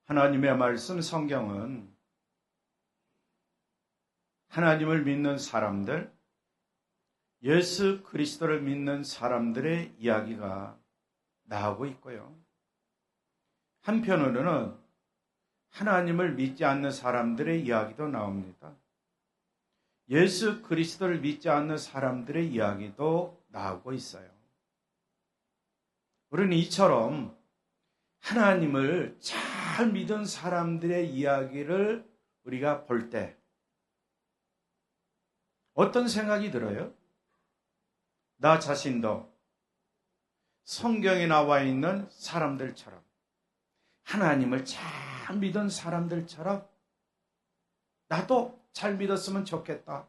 하나님의 말씀 성경은 하나님을 믿는 사람들, 예수 그리스도를 믿는 사람들의 이야기가 나오고 있고요. 한편으로는 하나님을 믿지 않는 사람들의 이야기도 나옵니다. 예수 그리스도를 믿지 않는 사람들의 이야기도 나오고 있어요. 우리는 이처럼 하나님을 잘 믿은 사람들의 이야기를 우리가 볼 때 어떤 생각이 들어요? 나 자신도 성경에 나와 있는 사람들처럼, 하나님을 잘 믿은 사람들처럼 나도 잘 믿었으면 좋겠다,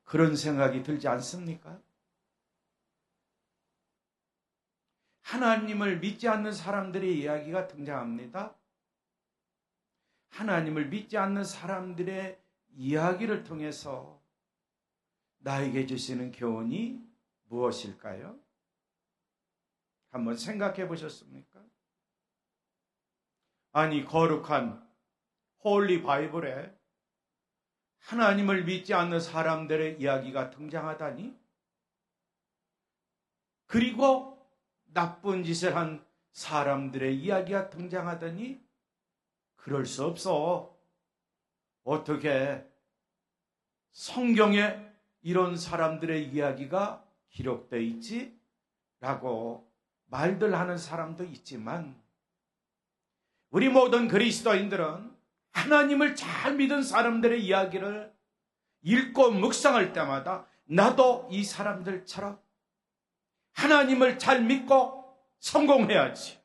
그런 생각이 들지 않습니까? 하나님을 믿지 않는 사람들의 이야기가 등장합니다. 하나님을 믿지 않는 사람들의 이야기를 통해서 나에게 주시는 교훈이 무엇일까요? 한번 생각해 보셨습니까? 아니, 거룩한 홀리 바이블에 하나님을 믿지 않는 사람들의 이야기가 등장하다니? 그리고 나쁜 짓을 한 사람들의 이야기가 등장하다니? 그럴 수 없어. 어떻게 성경에 이런 사람들의 이야기가 기록되어 있지? 라고 말들 하는 사람도 있지만, 우리 모든 그리스도인들은 하나님을 잘 믿은 사람들의 이야기를 읽고 묵상할 때마다 나도 이 사람들처럼 하나님을 잘 믿고 성공해야지.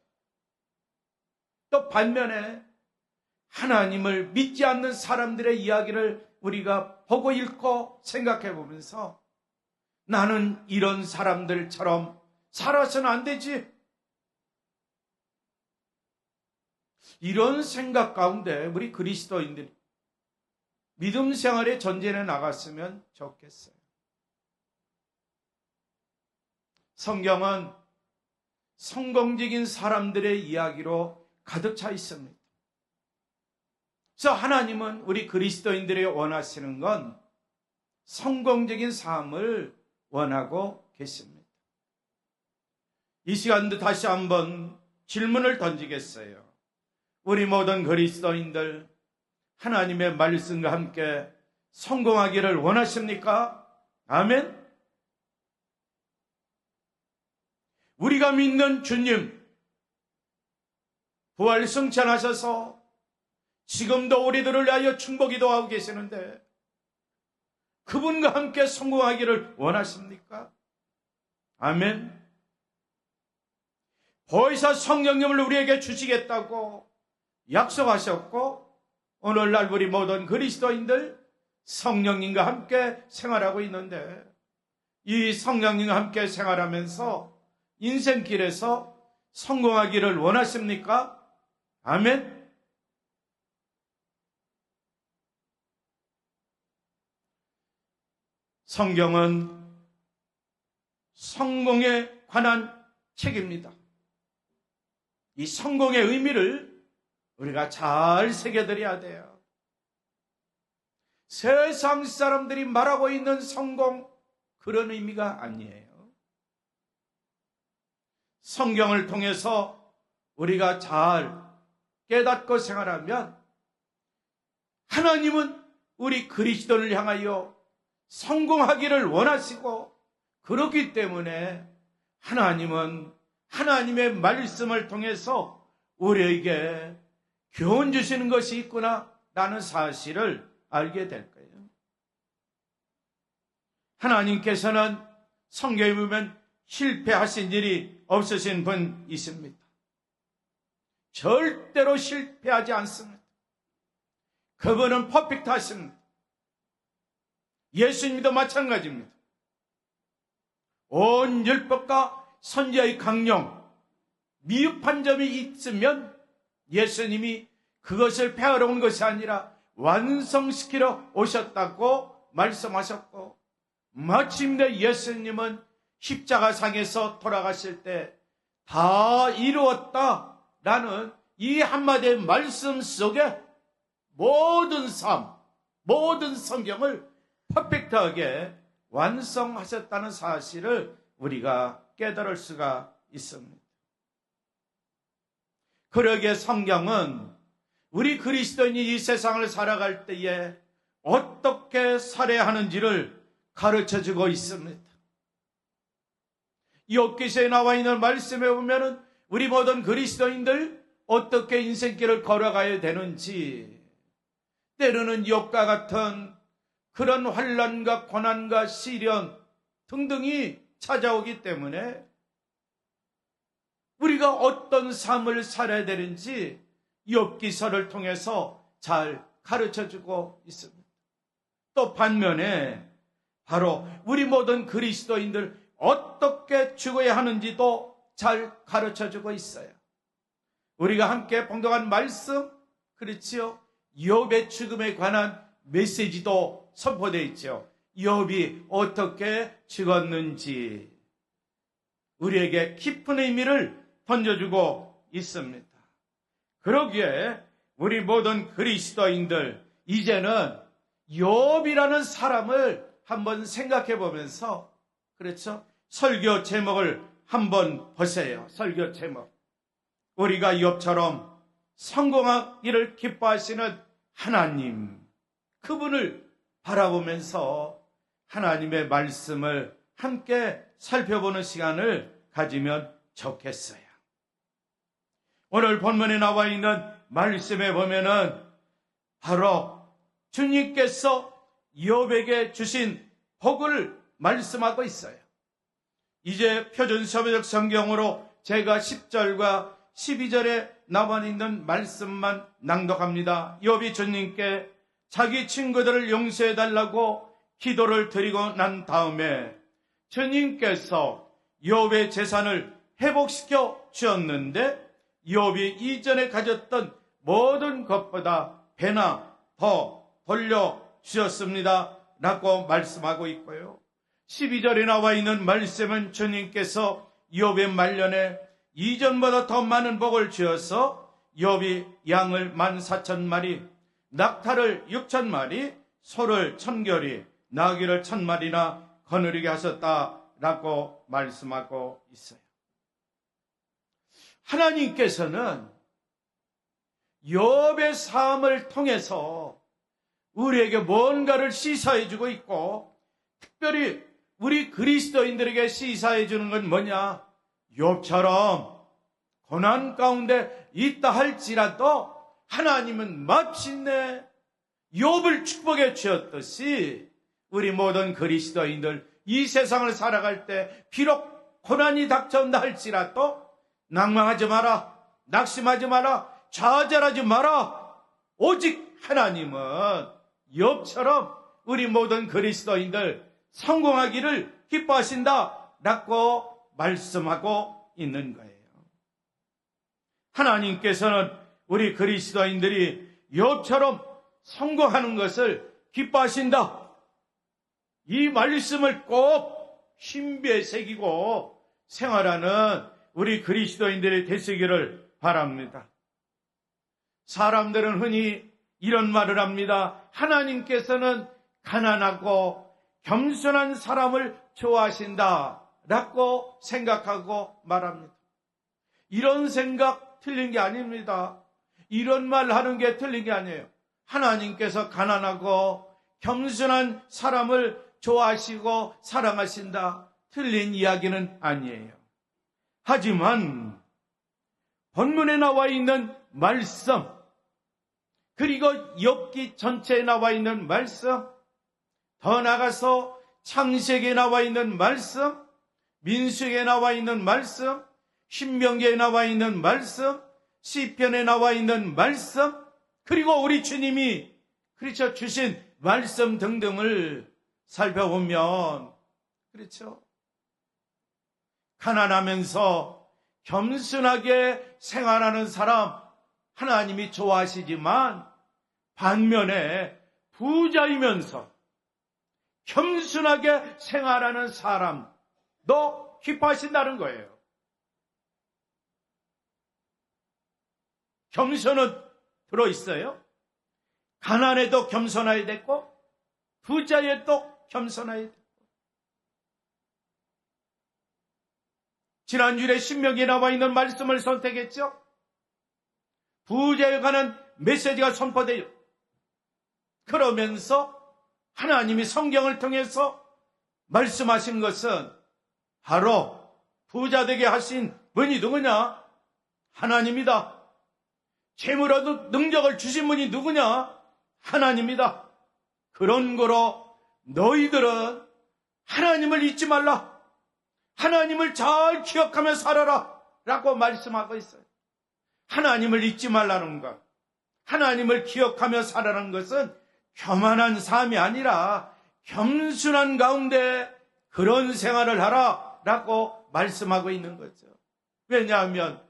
또 반면에 하나님을 믿지 않는 사람들의 이야기를 우리가 보고 읽고 생각해 보면서 나는 이런 사람들처럼 살아서는 안 되지, 이런 생각 가운데 우리 그리스도인들이 믿음 생활의 전진에 나갔으면 좋겠어요. 성경은 성공적인 사람들의 이야기로 가득 차 있습니다. 그래서 하나님은 우리 그리스도인들이 원하시는 건 성공적인 삶을 원하고 계십니다. 이 시간도 다시 한번 질문을 던지겠어요. 우리 모든 그리스도인들, 하나님의 말씀과 함께 성공하기를 원하십니까? 아멘? 우리가 믿는 주님, 부활 승천하셔서 지금도 우리들을 위하여 충복 기도하고 계시는데 그분과 함께 성공하기를 원하십니까? 아멘. 보혜사 성령님을 우리에게 주시겠다고 약속하셨고, 오늘날 우리 모든 그리스도인들 성령님과 함께 생활하고 있는데, 이 성령님과 함께 생활하면서 인생길에서 성공하기를 원하십니까? 아멘. 성경은 성공에 관한 책입니다. 이 성공의 의미를 우리가 잘 새겨드려야 돼요. 세상 사람들이 말하고 있는 성공, 그런 의미가 아니에요. 성경을 통해서 우리가 잘 깨닫고 생활하면 하나님은 우리 그리스도를 향하여 성공하기를 원하시고, 그렇기 때문에 하나님은 하나님의 말씀을 통해서 우리에게 교훈 주시는 것이 있구나 라는 사실을 알게 될 거예요. 하나님께서는 성경에 보면 실패하신 일이 없으신 분이십니다. 절대로 실패하지 않습니다. 그분은 퍼펙트하십니다. 예수님도 마찬가지입니다. 온 율법과 선지자의 강령, 미흡한 점이 있으면 예수님이 그것을 폐하러 온 것이 아니라 완성시키러 오셨다고 말씀하셨고, 마침내 예수님은 십자가상에서 돌아가실 때 다 이루었다라는 이 한마디의 말씀 속에 모든 삶, 모든 성경을 퍼펙트하게 완성하셨다는 사실을 우리가 깨달을 수가 있습니다. 그러기에 성경은 우리 그리스도인이 이 세상을 살아갈 때에 어떻게 살아야 하는지를 가르쳐주고 있습니다. 욥기서에 나와 있는 말씀에 보면은 우리 모든 그리스도인들 어떻게 인생길을 걸어가야 되는지, 때로는 욥과 같은 그런 환난과 고난과 시련 등등이 찾아오기 때문에 우리가 어떤 삶을 살아야 되는지 욥기서를 통해서 잘 가르쳐주고 있습니다. 또 반면에 바로 우리 모든 그리스도인들 어떻게 죽어야 하는지도 잘 가르쳐주고 있어요. 우리가 함께 봉독한 말씀, 그렇지요? 욥의 죽음에 관한 메시지도 선포되어 있죠. 욥이 어떻게 죽었는지 우리에게 깊은 의미를 던져주고 있습니다. 그러기에 우리 모든 그리스도인들 이제는 욥이라는 사람을 한번 생각해 보면서, 그렇죠? 설교 제목을 한번 보세요. 설교 제목. 우리가 욥처럼 성공하기를 기뻐하시는 하나님, 그분을 바라보면서 하나님의 말씀을 함께 살펴보는 시간을 가지면 좋겠어요. 오늘 본문에 나와 있는 말씀에 보면은 바로 주님께서 욥에게 주신 복을 말씀하고 있어요. 이제 표준서적 성경으로 제가 10절과 12절에 나와 있는 말씀만 낭독합니다. 욥이 주님께 자기 친구들을 용서해달라고 기도를 드리고 난 다음에 주님께서 욥의 재산을 회복시켜 주었는데 욥이 이전에 가졌던 모든 것보다 배나 더 돌려주셨습니다 라고 말씀하고 있고요. 12절에 나와 있는 말씀은 주님께서 욥의 말년에 이전보다 더 많은 복을 주어서 욥이 양을 14,000마리, 낙타를 6,000마리, 소를 1,000결이, 나귀를 1,000마리나 거느리게 하셨다라고 말씀하고 있어요. 하나님께서는 욥의 삶을 통해서 우리에게 뭔가를 시사해주고 있고, 특별히 우리 그리스도인들에게 시사해주는 건 뭐냐? 욥처럼 고난 가운데 있다 할지라도 하나님은 마침내 욥을 축복해 주었듯이 우리 모든 그리스도인들 이 세상을 살아갈 때 비록 고난이 닥쳐온다 할지라도 낭망하지 마라, 낙심하지 마라, 좌절하지 마라. 오직 하나님은 욥처럼 우리 모든 그리스도인들 성공하기를 기뻐하신다 라고 말씀하고 있는 거예요. 하나님께서는 우리 그리스도인들이 욥처럼 성공하는 것을 기뻐하신다. 이 말씀을 꼭 신비에 새기고 생활하는 우리 그리스도인들이 되시기를 바랍니다. 사람들은 흔히 이런 말을 합니다. 하나님께서는 가난하고 겸손한 사람을 좋아하신다 라고 생각하고 말합니다. 이런 생각 틀린 게 아닙니다. 이런 말 하는 게 틀린 게 아니에요. 하나님께서 가난하고 겸손한 사람을 좋아하시고 사랑하신다. 틀린 이야기는 아니에요. 하지만 본문에 나와 있는 말씀, 그리고 욥기 전체에 나와 있는 말씀, 더 나아가서 창세기에 나와 있는 말씀, 민수기에 나와 있는 말씀, 신명기에 나와 있는 말씀, 시편에 나와 있는 말씀, 그리고 우리 주님이 그렇죠 주신 말씀 등등을 살펴보면, 그렇죠, 가난하면서 겸손하게 생활하는 사람 하나님이 좋아하시지만, 반면에 부자이면서 겸손하게 생활하는 사람도 기뻐하신다는 거예요. 겸손은 들어있어요. 가난해도 겸손해야 됐고 부자에도 겸손해야 됐고. 지난주에 신명기에 나와 있는 말씀을 선택했죠. 부자에 관한 메시지가 선포돼요. 그러면서 하나님이 성경을 통해서 말씀하신 것은 바로 부자 되게 하신 분이 누구냐? 하나님이다. 재물 얻을 능력을 주신 분이 누구냐? 하나님이다. 그런 거로 너희들은 하나님을 잊지 말라. 하나님을 잘 기억하며 살아라. 라고 말씀하고 있어요. 하나님을 잊지 말라는 것. 하나님을 기억하며 살아라는 것은 교만한 삶이 아니라 겸손한 가운데 그런 생활을 하라. 라고 말씀하고 있는 거죠. 왜냐하면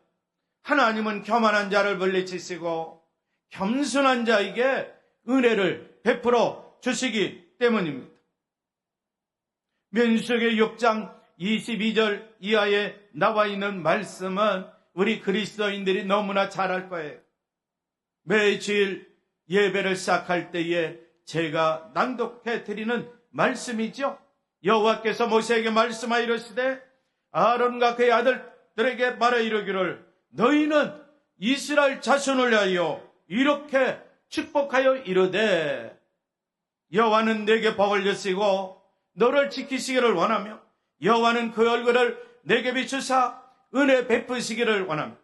하나님은 교만한 자를 물리치시고 겸손한 자에게 은혜를 베풀어 주시기 때문입니다. 민수기 6장 22절 이하에 나와 있는 말씀은 우리 그리스도인들이 너무나 잘 알 거예요. 매주일 예배를 시작할 때에 제가 낭독해 드리는 말씀이죠. 여호와께서 모세에게 말씀하여 이르시되 아론과 그의 아들들에게 말하 이르기를 너희는 이스라엘 자손을 위하여 이렇게 축복하여 이르되 여호와는 내게 복을 주시고 너를 지키시기를 원하며 여호와는 그 얼굴을 내게 비추사 은혜 베푸시기를 원하며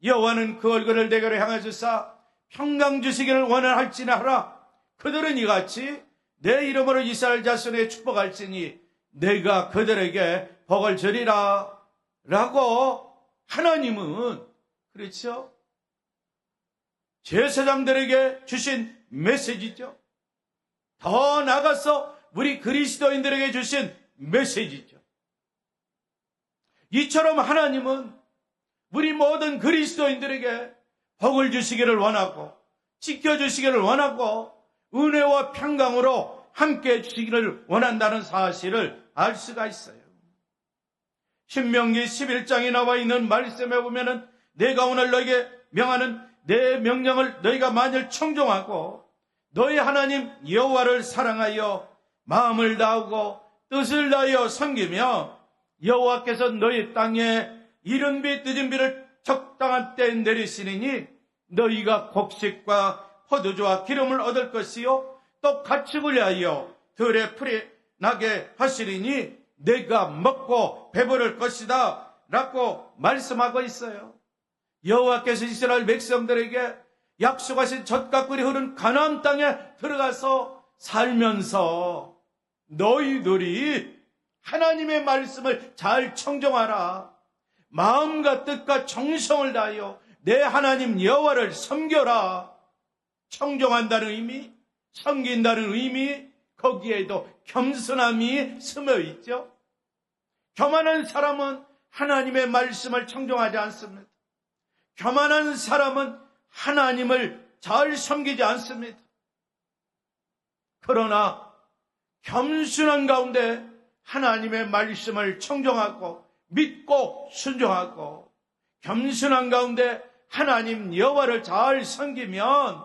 여호와는 그 얼굴을 내게로 향하여 주사 평강 주시기를 원할지나 하라. 그들은 이같이 내 이름으로 이스라엘 자손에게 축복할지니 내가 그들에게 복을 주리라. 라고 하나님은 그렇죠? 제사장들에게 주신 메시지죠. 더 나아가서 우리 그리스도인들에게 주신 메시지죠. 이처럼 하나님은 우리 모든 그리스도인들에게 복을 주시기를 원하고 지켜주시기를 원하고 은혜와 평강으로 함께 주시기를 원한다는 사실을 알 수가 있어요. 신명기 11장에 나와 있는 말씀에 보면은 내가 오늘 너에게 명하는 내 명령을 너희가 만일 청종하고 너희 하나님 여호와를 사랑하여 마음을 다하고 뜻을 다하여 섬기며 여호와께서 너희 땅에 이른 비 늦은 비를 적당한 때에 내리시리니 너희가 곡식과 포도주와 기름을 얻을 것이요 또 가축을 위하여 들에 풀이 나게 하시리니 내가 먹고 배부를 것이다 라고 말씀하고 있어요. 여호와께서 이스라엘 백성들에게 약속하신 젖과 꿀이 흐르는 가나안 땅에 들어가서 살면서 너희들이 하나님의 말씀을 잘 청종하라. 마음과 뜻과 정성을 다하여 내 하나님 여호와를 섬겨라. 청종한다는 의미, 섬긴다는 의미, 거기에도 겸손함이 스며 있죠. 교만한 사람은 하나님의 말씀을 청종하지 않습니다. 교만한 사람은 하나님을 잘 섬기지 않습니다. 그러나 겸손한 가운데 하나님의 말씀을 청종하고 믿고 순종하고 겸손한 가운데 하나님 여호와를 잘 섬기면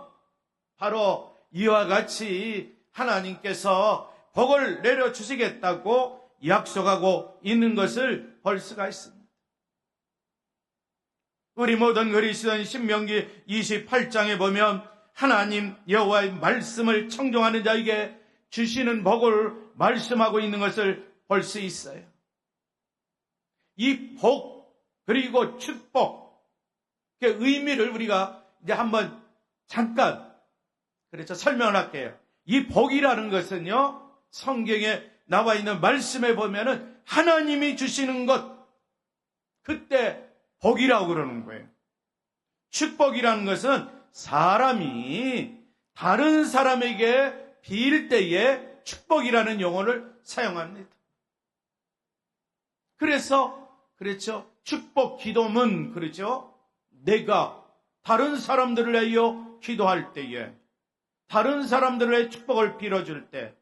바로 이와 같이 하나님께서 복을 내려주시겠다고 약속하고 있는 것을 볼 수가 있습니다. 우리 모든 그리스도인 신명기 28장에 보면 하나님 여호와의 말씀을 청종하는 자에게 주시는 복을 말씀하고 있는 것을 볼 수 있어요. 이 복 그리고 축복의 의미를 우리가 이제 한번 잠깐 그렇죠 설명을 할게요. 이 복이라는 것은요 성경에 나와 있는 말씀에 보면은 하나님이 주시는 것 그때 복이라고 그러는 거예요. 축복이라는 것은 사람이 다른 사람에게 빌 때에 축복이라는 용어를 사용합니다. 그래서 그렇죠. 축복 기도문 그렇죠. 내가 다른 사람들을 위하여 기도할 때에 다른 사람들을 위해 축복을 빌어줄 때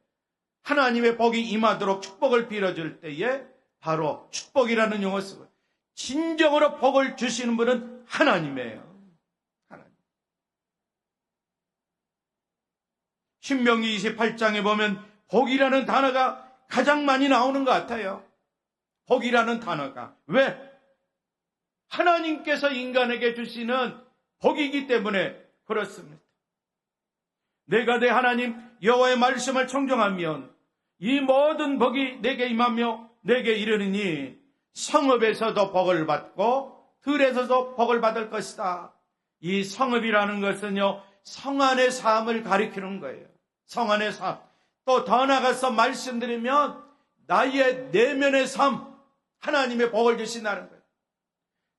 하나님의 복이 임하도록 축복을 빌어줄 때에 바로 축복이라는 용어 쓰고 진정으로 복을 주시는 분은 하나님이에요. 하나님. 신명기 28장에 보면 복이라는 단어가 가장 많이 나오는 것 같아요. 복이라는 단어가. 왜? 하나님께서 인간에게 주시는 복이기 때문에 그렇습니다. 내가 내 하나님 여호와의 말씀을 청종하면 이 모든 복이 내게 임하며 내게 이르느니 성읍에서도 복을 받고 들에서도 복을 받을 것이다. 이 성읍이라는 것은요, 성안의 삶을 가리키는 거예요. 성안의 삶. 또 더 나아가서 말씀드리면 나의 내면의 삶, 하나님의 복을 주신다는 거예요.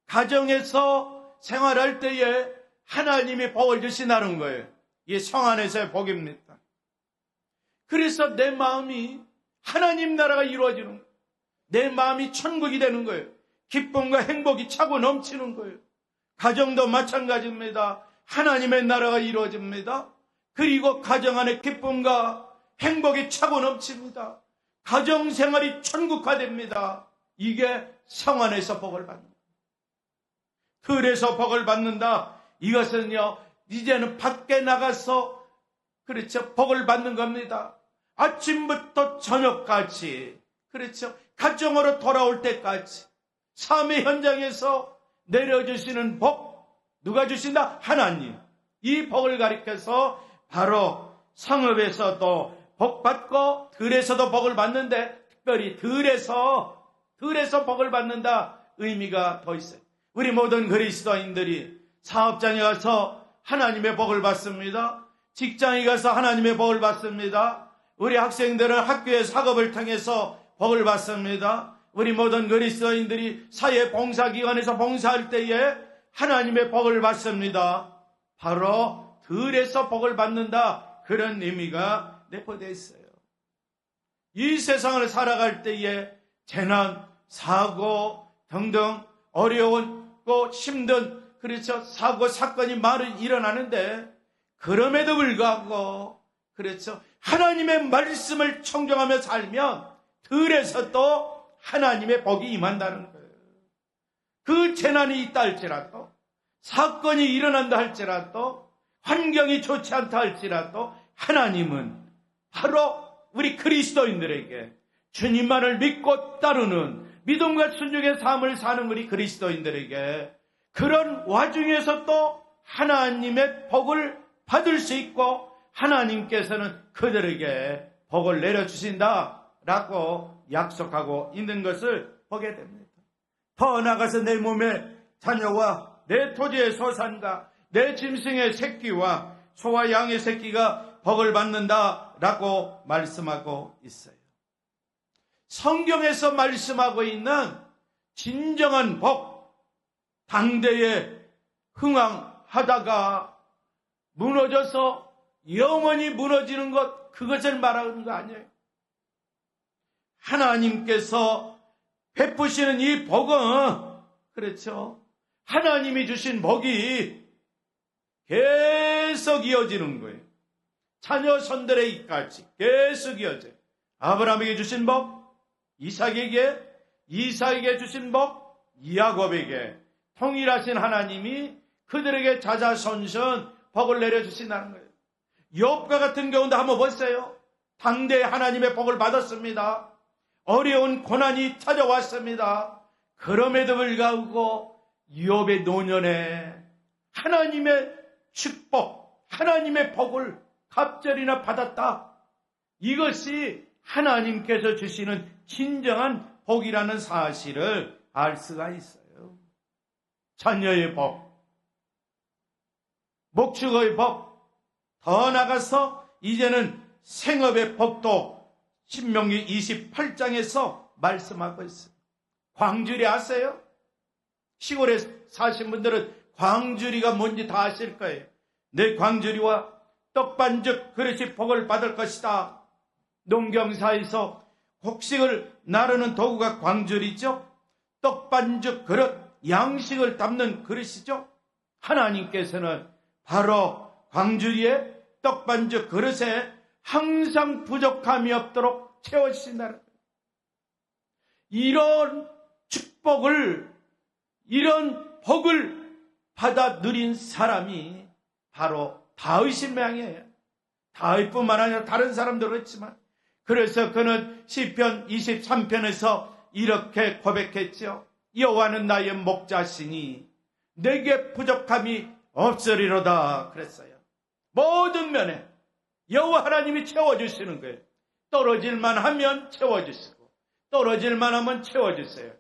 가정에서 생활할 때에 하나님이 복을 주신다는 거예요. 이게 성안에서의 복입니다. 그래서 내 마음이 하나님 나라가 이루어지는 거예요. 내 마음이 천국이 되는 거예요. 기쁨과 행복이 차고 넘치는 거예요. 가정도 마찬가지입니다. 하나님의 나라가 이루어집니다. 그리고 가정 안에 기쁨과 행복이 차고 넘칩니다. 가정생활이 천국화됩니다. 이게 성안에서 복을 받는다. 들에서 복을 받는다. 이것은요, 이제는 밖에 나가서 그렇죠, 복을 받는 겁니다. 아침부터 저녁까지, 그렇죠, 가정으로 돌아올 때까지 삶의 현장에서 내려주시는 복, 누가 주신다? 하나님. 이 복을 가리켜서 바로 성읍에서도 복 받고 들에서도 복을 받는데, 특별히 들에서 복을 받는다 의미가 더 있어요. 우리 모든 그리스도인들이 사업장에 가서 하나님의 복을 받습니다. 직장에 가서 하나님의 복을 받습니다. 우리 학생들은 학교의 학업을 통해서 복을 받습니다. 우리 모든 그리스도인들이 사회 봉사기관에서 봉사할 때에 하나님의 복을 받습니다. 바로 들에서 복을 받는다, 그런 의미가 내포되어 있어요. 이 세상을 살아갈 때에 재난, 사고 등등 어려운 힘든, 그렇죠, 사고 사건이 많이 일어나는데, 그럼에도 불구하고 그렇죠, 하나님의 말씀을 청정하며 살면 들에서 또 하나님의 복이 임한다는 거예요. 그 재난이 있다 할지라도, 사건이 일어난다 할지라도, 환경이 좋지 않다 할지라도 하나님은 바로 우리 그리스도인들에게 주님만을 믿고 따르는 믿음과 순종의 삶을 사는 우리 그리스도인들에게 그런 와중에서 또 하나님의 복을 받을 수 있고, 하나님께서는 그들에게 복을 내려주신다라고 약속하고 있는 것을 보게 됩니다. 더 나아가서 내 몸의 자녀와 내 토지의 소산과 내 짐승의 새끼와 소와 양의 새끼가 복을 받는다라고 말씀하고 있어요. 성경에서 말씀하고 있는 진정한 복, 당대에 흥황하다가 무너져서 영원히 무너지는 것, 그것을 말하는 거 아니에요. 하나님께서 베푸시는 이 복은, 그렇죠, 하나님이 주신 복이 계속 이어지는 거예요. 자녀 손들에게까지 계속 이어져요. 아브라함에게 주신 복, 이삭에게 주신 복, 야곱에게 통일하신 하나님이 그들에게 자자손손 복을 내려주신다는 거예요. 욥과 같은 경우도 한번 보세요. 당대에 하나님의 복을 받았습니다. 어려운 고난이 찾아왔습니다. 그럼에도 불구하고 욥의 노년에 하나님의 축복, 하나님의 복을 갑절이나 받았다. 이것이 하나님께서 주시는 진정한 복이라는 사실을 알 수가 있어요. 자녀의 복, 목축의 복, 더 나가서 이제는 생업의 복도 신명기 28장에서 말씀하고 있어요. 광주리 아세요? 시골에 사신 분들은 광주리가 뭔지 다 아실 거예요. 내 광주리와 떡반죽 그릇이 복을 받을 것이다. 농경사에서 곡식을 나르는 도구가 광주리죠. 떡반죽 그릇, 양식을 담는 그릇이죠. 하나님께서는 바로 광주리의 떡반죽 그릇에 항상 부족함이 없도록 채워주신다는 거예요. 이런 축복을, 이런 복을 받아 누린 사람이 바로 다윗의 명이에요. 다윗뿐만 아니라 다른 사람들도 했지만, 그래서 그는 시편 23편에서 이렇게 고백했죠. 여호와는 나의 목자시니 내게 부족함이 없으리로다 그랬어요. 모든 면에 여호와 하나님이 채워주시는 거예요. 떨어질만 하면 채워주시고 떨어질만 하면 채워주세요.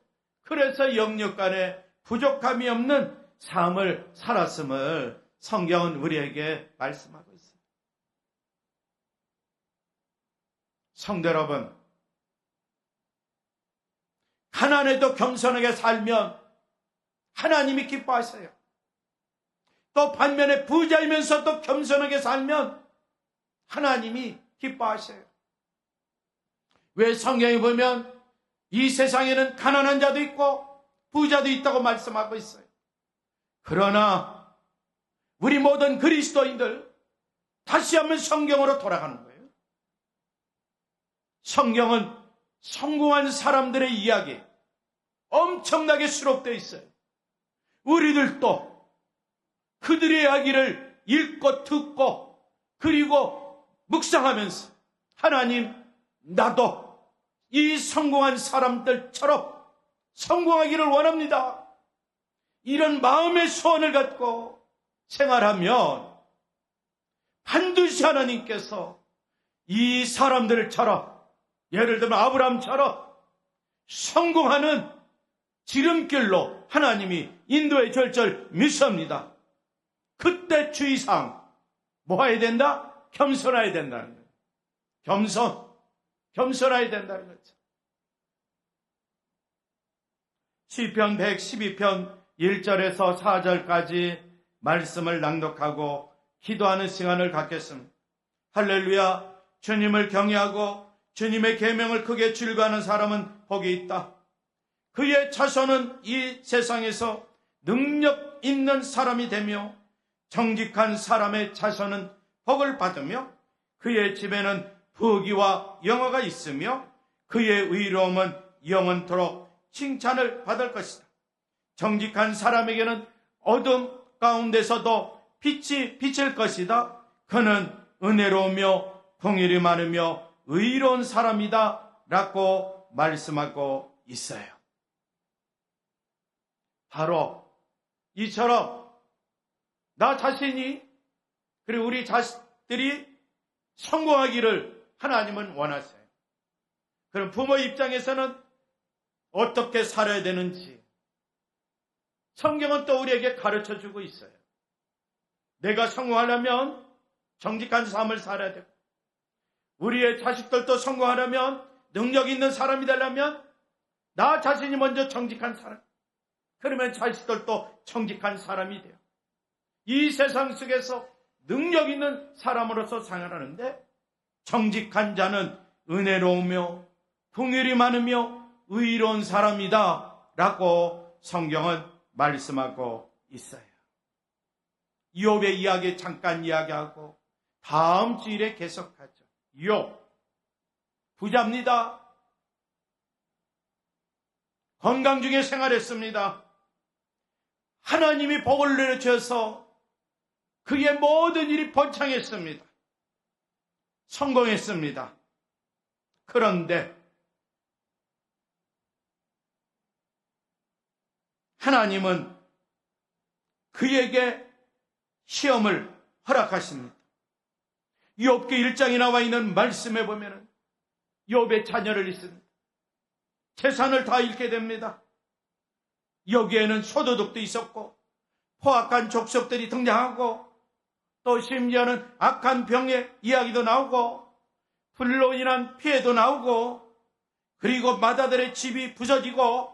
그래서 영육간에 부족함이 없는 삶을 살았음을 성경은 우리에게 말씀하고 있어요. 성도 여러분, 가난해도 겸손하게 살면 하나님이 기뻐하세요. 또 반면에 부자이면서도 겸손하게 살면 하나님이 기뻐하세요. 왜 성경에 보면 이 세상에는 가난한 자도 있고 부자도 있다고 말씀하고 있어요. 그러나 우리 모든 그리스도인들 다시 한번 성경으로 돌아가는 거예요. 성경은 성공한 사람들의 이야기 엄청나게 수록되어 있어요. 우리들도 그들의 이야기를 읽고 듣고 그리고 묵상하면서 하나님, 나도 이 성공한 사람들처럼 성공하기를 원합니다. 이런 마음의 소원을 갖고 생활하면 반드시 하나님께서 이 사람들처럼, 예를 들면 아브라함처럼 성공하는 지름길로 하나님이 인도해 줄 줄 믿습니다. 그때 주의사항 뭐 해야 된다? 겸손해야 된다는 거예요. 겸손해야 된다는 거죠. 시편 112편 1절에서 4절까지 말씀을 낭독하고 기도하는 시간을 갖겠습니다. 할렐루야. 주님을 경외하고 주님의 계명을 크게 즐거워하는 사람은 복이 있다. 그의 자손은 이 세상에서 능력 있는 사람이 되며 정직한 사람의 자손은 복을 받으며 그의 집에는 부귀와 영화가 있으며 그의 의로움은 영원토록 칭찬을 받을 것이다. 정직한 사람에게는 어둠 가운데서도 빛이 비칠 것이다. 그는 은혜로우며 공의를 많으며 의로운 사람이다 라고 말씀하고 있어요. 바로 이처럼 나 자신이 그리고 우리 자식들이 성공하기를 하나님은 원하세요. 그럼 부모 입장에서는 어떻게 살아야 되는지 성경은 또 우리에게 가르쳐주고 있어요. 내가 성공하려면 정직한 삶을 살아야 되고 우리의 자식들도 성공하려면 능력 있는 사람이 되려면 나 자신이 먼저 정직한 사람, 그러면 자식들도 정직한 사람이 돼요. 이 세상 속에서 능력 있는 사람으로서 생활하는데 정직한 자는 은혜로우며 긍휼이 많으며 의로운 사람이다 라고 성경은 말씀하고 있어요. 욥의 이야기 잠깐 이야기하고 다음 주일에 계속하죠. 욥 부자입니다. 건강 중에 생활했습니다. 하나님이 복을 내려주셔서 그의 모든 일이 번창했습니다. 성공했습니다. 그런데 하나님은 그에게 시험을 허락하십니다. 욥기 1장에 나와 있는 말씀에 보면 욥의 자녀를 잃습니다. 재산을 다 잃게 됩니다. 여기에는 소도둑도 있었고 포악한 족속들이 등장하고 또 심지어는 악한 병의 이야기도 나오고 불로 인한 피해도 나오고 그리고 마다들의 집이 부서지고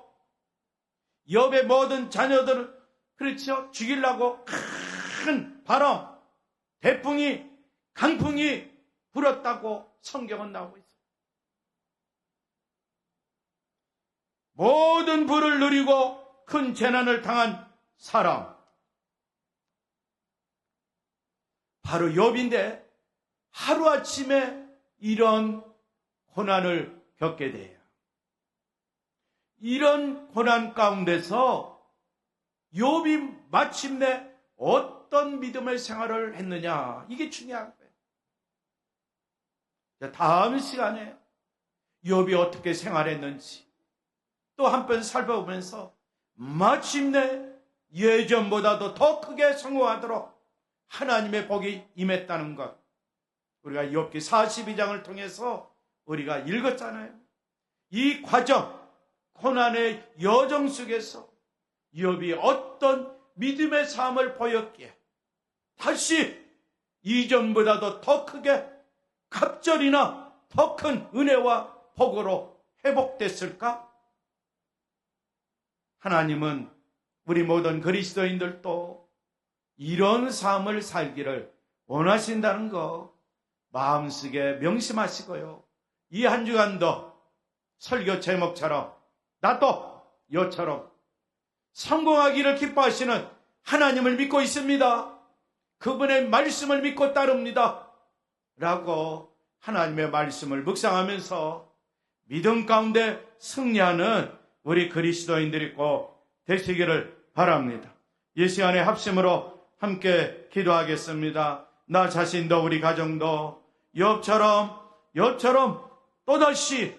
욥의 모든 자녀들을 그렇죠 죽이려고 큰 바람, 대풍이 강풍이 불었다고 성경은 나오고 있어요. 모든 불을 누리고 큰 재난을 당한 사람 바로 욥인데 하루아침에 이런 고난을 겪게 돼요. 이런 고난 가운데서 욥이 마침내 어떤 믿음의 생활을 했느냐, 이게 중요한 거예요. 다음 시간에 욥이 어떻게 생활했는지 또 한번 살펴보면서 마침내 예전보다도 더 크게 성공하도록 하나님의 복이 임했다는 것, 우리가 욥기 42장을 통해서 우리가 읽었잖아요. 이 과정, 고난의 여정 속에서 욥이 어떤 믿음의 삶을 보였기에 다시 이전보다도 더 크게 갑절이나 더 큰 은혜와 복으로 회복됐을까? 하나님은 우리 모든 그리스도인들도 이런 삶을 살기를 원하신다는 거 마음속에 명심하시고요. 이 한 주간도 설교 제목처럼 나도 요처럼 성공하기를 기뻐하시는 하나님을 믿고 있습니다. 그분의 말씀을 믿고 따릅니다. 라고 하나님의 말씀을 묵상하면서 믿음 가운데 승리하는 우리 그리스도인들이 꼭 되시기를 바랍니다. 이 시간에 합심으로 함께 기도하겠습니다. 나 자신도 우리 가정도 욥처럼 또다시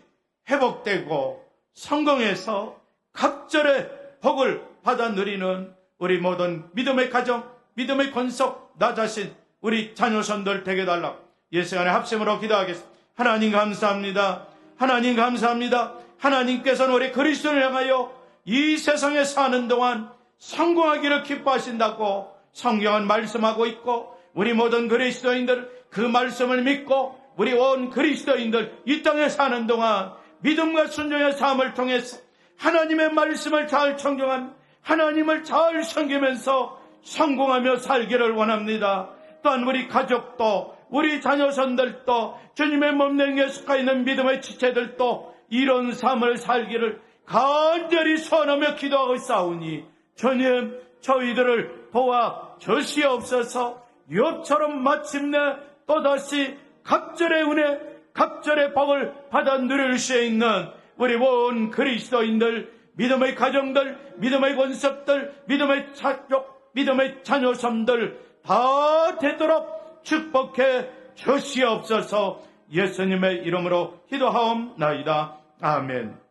회복되고 성공해서 갑절의 복을 받아 누리는 우리 모든 믿음의 가정, 믿음의 권속, 나 자신, 우리 자녀손들 되게 달라. 이 시간에 합심으로 기도하겠습니다. 하나님 감사합니다. 하나님 감사합니다. 하나님께서는 우리 그리스도를 향하여 이 세상에 사는 동안 성공하기를 기뻐하신다고 성경은 말씀하고 있고, 우리 모든 그리스도인들 그 말씀을 믿고 우리 온 그리스도인들 이 땅에 사는 동안 믿음과 순종의 삶을 통해서 하나님의 말씀을 잘 청정한 하나님을 잘 섬기면서 성공하며 살기를 원합니다. 또한 우리 가족도 우리 자녀선들도 주님의 몸내에 속하 있는 믿음의 지체들도 이런 삶을 살기를 간절히 소원하며 기도하고 있사오니 주님 저희들을 도와 주시옵소서. 욥처럼 마침내 또다시 갑절의 은혜, 갑절의 복을 받아 누릴 수 있는 우리 온 그리스도인들, 믿음의 가정들, 믿음의 권속들, 믿음의 가족, 믿음의 자녀섬들 다 되도록 축복해 주시옵소서. 예수님의 이름으로 기도하옵나이다. 아멘.